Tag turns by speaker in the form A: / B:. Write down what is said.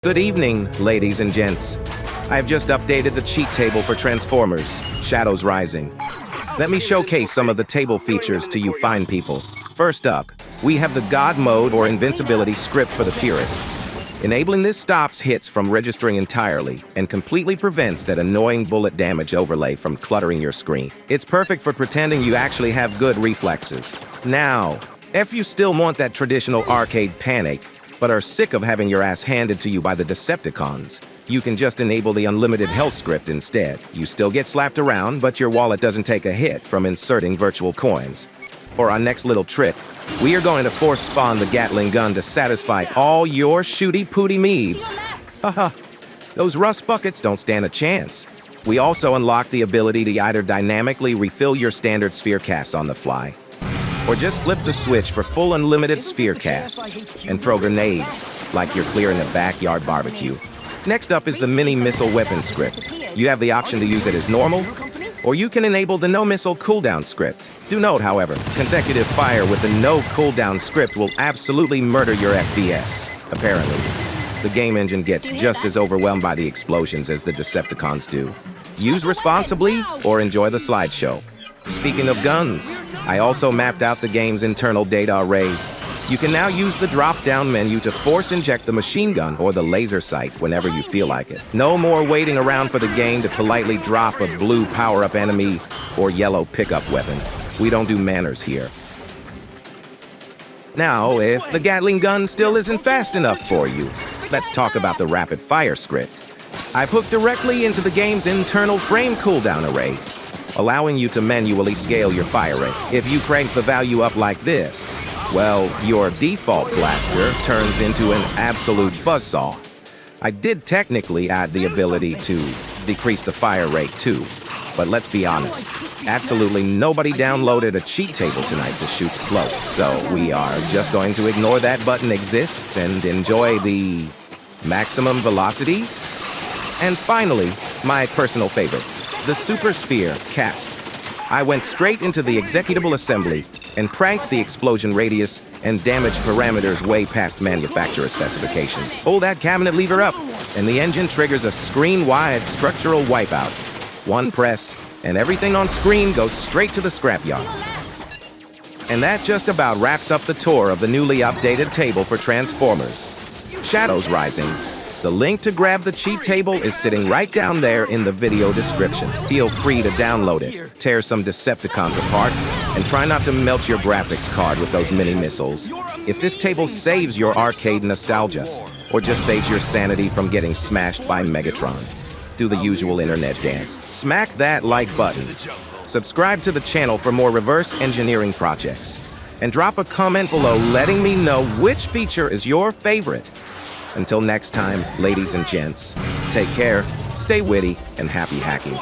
A: Good evening, ladies and gents. I have just updated the cheat table for Transformers, Shadows Rising. Let me showcase some of the table features to you fine people. First up, we have the God Mode or Invincibility script for the purists. Enabling this stops hits from registering entirely and completely prevents that annoying bullet damage overlay from cluttering your screen. It's perfect for pretending you actually have good reflexes. Now, if you still want that traditional arcade panic, but are sick of having your ass handed to you by the Decepticons, you can just enable the unlimited health script instead. You still get slapped around, but your wallet doesn't take a hit from inserting virtual coins. For our next little trick, we are going to force spawn the Gatling Gun to satisfy all your shooty-pooty meads. Haha, those rust buckets don't stand a chance. We also unlock the ability to either dynamically refill your standard sphere casts on the fly, or just flip the switch for full unlimited sphere casts, and throw grenades, like you're clearing a backyard barbecue. Next up is the mini missile weapon script. You have the option to use it as normal, or you can enable the no missile cooldown script. Do note, however, consecutive fire with the no cooldown script will absolutely murder your FPS. Apparently, the game engine gets just as overwhelmed by the explosions as the Decepticons do. Use responsibly or enjoy the slideshow. Speaking of guns, I also mapped out the game's internal data arrays. You can now use the drop-down menu to force inject the machine gun or the laser sight whenever you feel like it. No more waiting around for the game to politely drop a blue power-up enemy or yellow pickup weapon. We don't do manners here. Now, if the Gatling gun still isn't fast enough for you, let's talk about the rapid-fire script. I've hooked directly into the game's internal frame cooldown arrays, allowing you to manually scale your fire rate. If you crank the value up like this, well, your default blaster turns into an absolute buzzsaw. I did technically add the ability to decrease the fire rate too, but let's be honest, absolutely nobody downloaded a cheat table tonight to shoot slow, so we are just going to ignore that button exists and enjoy the maximum velocity. And finally, my personal favorite, the Super Sphere cast. I went straight into the executable assembly and cranked the explosion radius and damage parameters way past manufacturer specifications. Pull that cabinet lever up, and the engine triggers a screen-wide structural wipeout. One press, and everything on screen goes straight to the scrapyard. And that just about wraps up the tour of the newly updated table for Transformers, Shadows Rising. The link to grab the cheat table is sitting right down there in the video description. Feel free to download it, tear some Decepticons apart, and try not to melt your graphics card with those mini missiles. If this table saves your arcade nostalgia, or just saves your sanity from getting smashed by Megatron, do the usual internet dance. Smack that like button. Subscribe to the channel for more reverse engineering projects. And drop a comment below letting me know which feature is your favorite. Until next time, ladies and gents, take care, stay witty, and happy hacking.